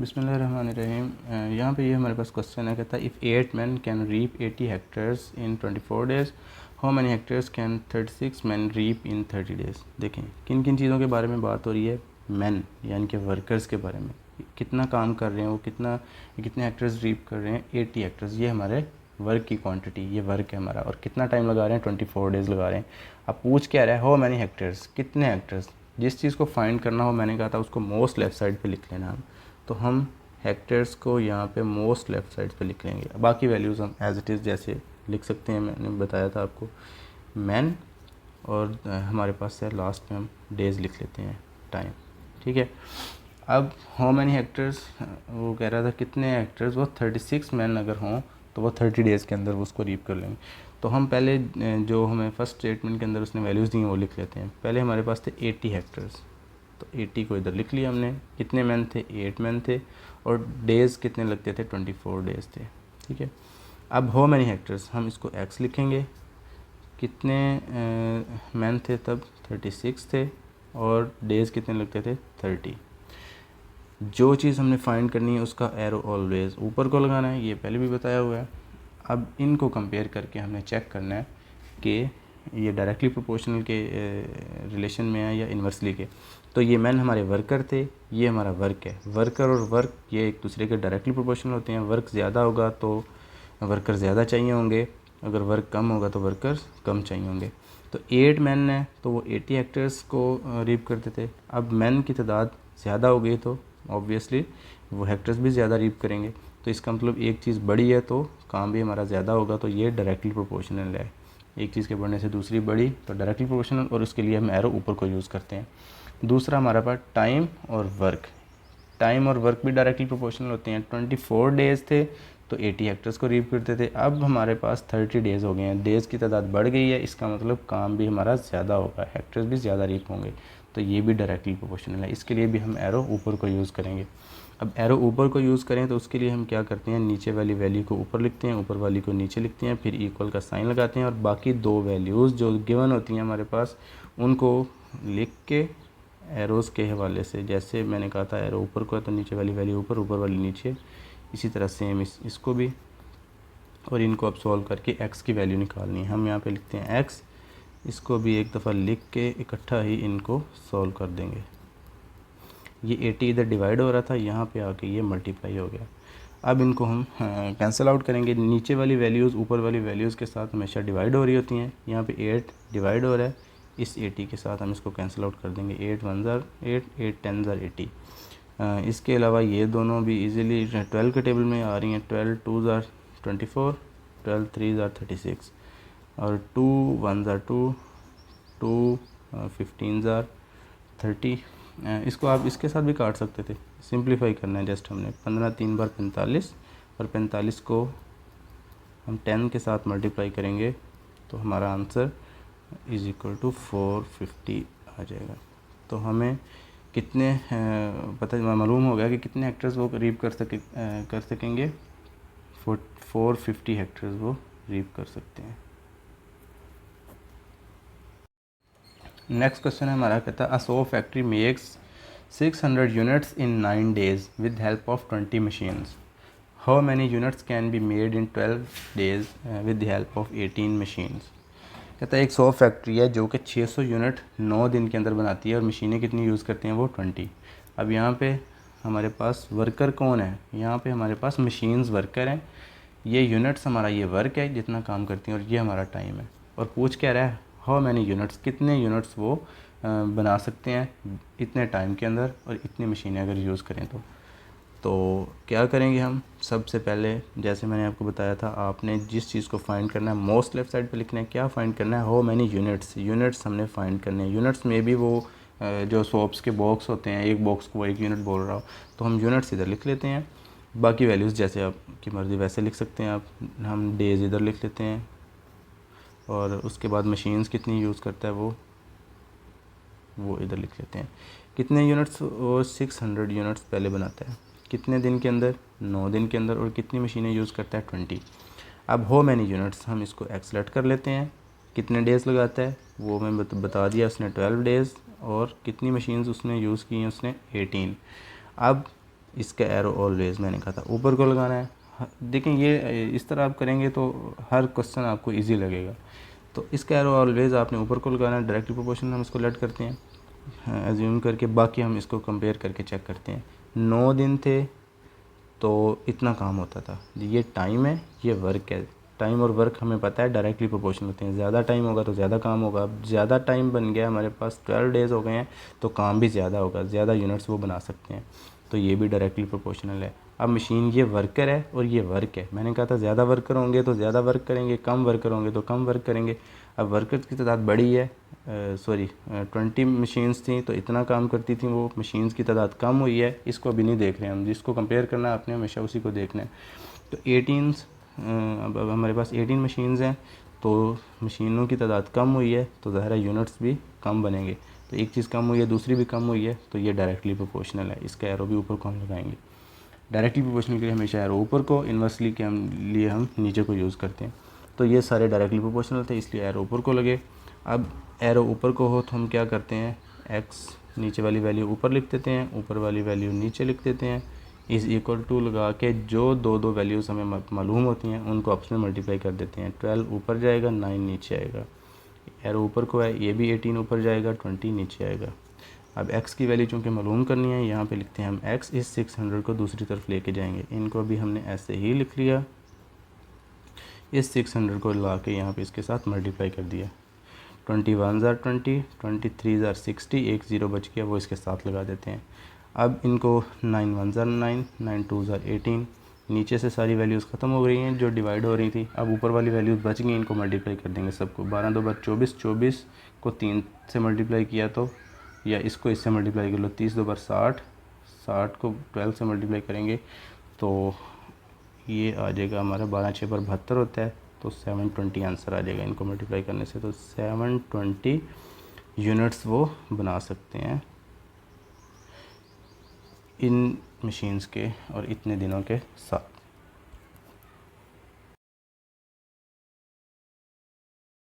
बिस्मिल्लाहिर्रहमानिर्रहीम। यहाँ पे ये हमारे पास क्वेश्चन है, कहता है if 8 men can reap 80 hectares in 24 days, how many hectares can 36 men reap in 30 days. देखें किन किन चीज़ों के बारे में बात हो रही है। मैन यानी कि वर्कर्स के बारे में, कितना काम कर रहे हैं वो, कितने हेक्टेयर्स रीप कर रहे हैं। 80 हेक्टेयर्स, ये हमारे वर्क की क्वांटिटी, ये वर्क है हमारा। और कितना टाइम लगा रहे हैं, 24 डेज़ लगा रहे हैं। अब पूछ क्या रहा है, हाउ मैनी हेक्टेयर्स, कितने हेक्टेयर्स। जिस चीज़ को फाइंड करना हो, मैंने कहा था उसको मोस्ट लेफ़्ट साइड पे लिख लेना हम। तो हम हेक्टेयर्स को यहाँ पे मोस्ट लेफ़्ट साइड पे लिख लेंगे। बाकी वैल्यूज़ हम एज इट इज़ जैसे लिख सकते हैं, मैंने बताया था आपको। मैन और हमारे पास है लास्ट में हम डेज़ लिख लेते हैं, टाइम। ठीक है। अब हाउ मैनी हेक्टेयर्स, वो कह रहा था कितने हेक्टेयर्स, वो 36 मैन अगर हों तो वो 30 डेज़ के अंदर वो उसको रीप कर लेंगे। तो हम पहले जो हमें फर्स्ट स्टेटमेंट के अंदर उसने वैल्यूज़ दी हैं वो लिख लेते हैं। पहले हमारे पास थे 80 हेक्टेयर्स, तो 80 को इधर लिख लिया हमने। कितने मैन थे, 8 मैन थे। और डेज़ कितने लगते थे, 24 डेज़ थे। ठीक है। अब हाउ मैनी हेक्टेयर्स, हम इसको एक्स लिखेंगे। कितने मैन थे तब, 36 थे। और डेज़ कितने लगते थे, 30। जो चीज़ हमने फाइंड करनी है उसका एरो ऑलवेज़ ऊपर को लगाना है, ये पहले भी बताया हुआ है। अब इनको कंपेयर करके हमने चेक करना है कि ये डायरेक्टली प्रोपोर्शनल के रिलेशन में है या इन्वर्सली के। तो ये मैन हमारे वर्कर थे, ये हमारा वर्क है। वर्कर और वर्क ये एक दूसरे के डायरेक्टली प्रोपोर्शनल होते हैं। वर्क ज़्यादा होगा तो वर्कर ज़्यादा चाहिए होंगे, अगर वर्क कम होगा तो वर्कर्स कम चाहिए होंगे। तो 8 मैन है तो वो 80 हेक्टेयर्स को रीप करते थे। अब मैन की तादाद ज़्यादा हो गई तो ऑब्वियसली वो हेक्टेयर्स भी ज़्यादा रीप करेंगे। तो इसका मतलब एक चीज़ बड़ी है तो काम भी हमारा ज़्यादा होगा, तो ये डायरेक्टली प्रोपोर्शनल है। एक चीज़ के बढ़ने से दूसरी बड़ी तो डायरेक्टली प्रोपोर्शनल, और उसके लिए हम एरो ऊपर को यूज़ करते हैं। दूसरा हमारे पास टाइम और वर्क। टाइम और वर्क भी डायरेक्टली प्रोपोर्शनल होते हैं। 24 डेज़ थे तो 80 हेक्टेयर्स को रीप करते थे। अब हमारे पास 30 डेज़ हो गए हैं, डेज़ की तादाद बढ़ गई है, इसका मतलब काम भी हमारा ज़्यादा होगा, हेक्टेयर्स भी ज़्यादा रीप होंगे। तो ये भी डायरेक्टली प्रोपोर्शनल है, इसके लिए भी हम एरो ऊपर को यूज़ करेंगे। अब एरो ऊपर को यूज़ करें तो उसके लिए हम क्या करते हैं, नीचे वाली वैल्यू को ऊपर लिखते हैं, ऊपर वाली को नीचे लिखते हैं, फिर इक्वल का साइन लगाते हैं और बाकी दो वैल्यूज़ जो गिवन होती हैं हमारे पास उनको लिख के एरोज़ के हवाले से, जैसे मैंने कहा था एरो ऊपर को है तो नीचे वाली वैल्यू ऊपर, ऊपर वाली नीचे, इसी तरह सेम इसको भी। और इनको अब सॉल्व करके x की वैल्यू निकालनी है। हम यहाँ पे लिखते हैं x, इसको भी एक दफ़ा लिख के इकट्ठा ही इनको सॉल्व कर देंगे। ये 80 इधर डिवाइड हो रहा था, यहाँ पे आके ये मल्टीप्लाई हो गया। अब इनको हम कैंसिल आउट करेंगे। नीचे वाली वैल्यूज़ ऊपर वाली वैल्यूज़ के साथ हमेशा डिवाइड हो रही होती हैं। यहाँ पे 8 डिवाइड हो रहा है, इस 80 के साथ हम इसको कैंसिल आउट कर देंगे। 8 1 ज़ार 8, 8 10 ज़ार 80। इसके अलावा ये दोनों भी इजीली 12 के टेबल में आ रही हैं। 12 2 ज़ार 24, 12 3 ज़ार 36 और 2 1 ज़ार 2, 2 15 ज़ार 30। इसको आप इसके साथ भी काट सकते थे, सिंप्लीफाई करना है जस्ट हमने। 15 3 बार 45 और 45 को हम 10 के साथ मल्टीप्लाई करेंगे तो हमारा आंसर इज़ इक्वल टू 450 आ जाएगा। तो हमें कितने पता मालूम हो गया कि कितने हेक्टेयर्स वो रीप कर सकेंगे। 450 हेक्टेयर्स वो रीप कर सकते हैं। नेक्स्ट क्वेश्चन है हमारा, कहता है a soap factory makes 600 units in 9 days with help of 20 machines. How many units can be made in 12 days with the help of 18 machines. कहता है एक सोप फैक्ट्री है जो कि 600 यूनिट 9 दिन के अंदर बनाती है और मशीनें कितनी यूज़ करती हैं, वो 20। अब यहाँ पे हमारे पास वर्कर कौन है, यहाँ पे हमारे पास मशीन्स वर्कर हैं। ये यूनिट्स हमारा ये वर्क है जितना काम करती हैं और ये हमारा टाइम है। और पूछ क्या रहा है, हाउ मैनी यूनिट्स, कितने यूनिट्स वो बना सकते हैं इतने टाइम के अंदर और इतनी मशीनें अगर यूज़ करें तो क्या करेंगे हम। सबसे पहले जैसे मैंने आपको बताया था, आपने जिस चीज़ को फाइंड करना है मोस्ट लेफ़्ट साइड पे लिखना है। क्या फाइंड करना है, हाउ मैनी यूनिट्स हमने फाइंड करने हैं। यूनिट्स में भी वो जो सोप्स के बॉक्स होते हैं, एक बॉक्स को एक यूनिट बोल रहा हो तो हम यूनिट्स इधर लिख लेते हैं। बाकी वैल्यूज़ जैसे आपकी मर्ज़ी वैसे लिख सकते हैं आप। हम डेज़ इधर लिख लेते हैं और उसके बाद मशीन्स कितनी यूज़ करता है वो इधर लिख लेते हैं। कितने यूनिट्स, वो 600 यूनिट्स पहले बनाता है। कितने दिन के अंदर, 9 दिन के अंदर। और कितनी मशीनें यूज़ करता है, 20। अब हाउ मैनी यूनिट्स हम इसको एक्सलेट कर लेते हैं। कितने डेज़ लगाता है वो मैं बता दिया उसने, 12 डेज़। और कितनी मशीन्स उसने यूज़ की हैं, उसने 18। अब इसका एरो ऑलवेज मैंने कहा था ऊपर को लगाना है। देखें ये इस तरह आप करेंगे तो हर क्वेश्चन आपको इजी लगेगा। तो इसका एरो ऑलवेज आपने ऊपर को लगाना है, डायरेक्टली प्रोपोर्शनल हम इसको लेट करते हैं एज्यूम करके, बाकी हम इसको कंपेयर करके चेक करते हैं। 9 दिन थे तो इतना काम होता था, ये टाइम है ये वर्क है। टाइम और वर्क हमें पता है डायरेक्टली प्रोपोर्शनल होते हैं, ज़्यादा टाइम होगा तो ज़्यादा काम होगा। अब ज़्यादा टाइम बन गया हमारे पास 12 डेज़ हो गए हैं तो काम भी ज़्यादा होगा, ज़्यादा यूनिट्स वो बना सकते हैं, तो ये भी डायरेक्टली प्रोपोर्शनल है। अब मशीन ये वर्कर है और ये वर्क है, मैंने कहा था ज़्यादा वर्कर होंगे तो ज़्यादा वर्क करेंगे, कम वर्कर होंगे तो कम वर्क करेंगे। अब वर्कर्स की तादाद बढ़ी है, 20 मशीन्स थी तो इतना काम करती थी वो, मशीन्स की तादाद कम हुई है, इसको अभी नहीं देख रहे हैं हम, जिसको कंपेयर करना है आपने हमेशा उसी को देखना है। तो 18 अब हमारे पास 18 मशीन्स हैं तो मशीनों की तादाद कम हुई है तो ज़ाहिर है यूनिट्स भी कम बनेंगे। तो एक चीज़ कम हुई है दूसरी भी कम हुई है तो ये डायरेक्टली प्रोपोर्शनल है, इसका एरो भी ऊपर को हम लगाएंगे। डायरेक्टली प्रोपोर्शनल के लिए हमेशा एरो ऊपर को, इन्वर्सली के लिए हम नीचे को यूज़ करते हैं। तो ये सारे डायरेक्टली प्रोपोर्शनल थे इसलिए एरो ऊपर को लगे। अब एरो ऊपर को हो तो हम क्या करते हैं, एक्स नीचे वाली वैल्यू ऊपर लिख देते हैं, ऊपर वाली वैल्यू नीचे लिख देते हैं, इज़ इक्वल टू लगा के जो दो वैल्यूज़ हमें मालूम होती हैं उनको आपस में मल्टीप्लाई कर देते हैं। 12 ऊपर जाएगा 9 नीचे आएगा, एरो ऊपर को है, ये भी 18 ऊपर जाएगा 20 नीचे आएगा। अब x की वैल्यू चूँकि मालूम करनी है यहाँ पे लिखते हैं हम x इस 600 को दूसरी तरफ लेके जाएंगे, इनको भी हमने ऐसे ही लिख लिया, इस 600 को ला के यहाँ पे इसके साथ मल्टीप्लाई कर दिया। 21 ज़ार 20, 23 ज़ार 60, एक ज़ीरो बच गया वो इसके साथ लगा देते हैं। अब इनको 9 ज़ार 9, 9 ज़ार 18, नीचे से सारी वैल्यूज़ ख़त्म हो गई हैं जो डिवाइड हो रही थी, अब ऊपर वाली वैल्यूज़ बच गई, इनको मल्टीप्लाई कर देंगे सबको। 12 2 बार 24, 24 को 3 से मल्टीप्लाई किया तो, या इसको इससे मल्टीप्लाई कर लो, 30 2 बार 60, 60 को 12 से मल्टीप्लाई करेंगे तो ये आ जाएगा हमारा 12 6 पर 72 होता है, तो 720 आंसर आ जाएगा इनको मल्टीप्लाई करने से। तो 720 यूनिट्स वो बना सकते हैं इन मशीन्स के और इतने दिनों के साथ।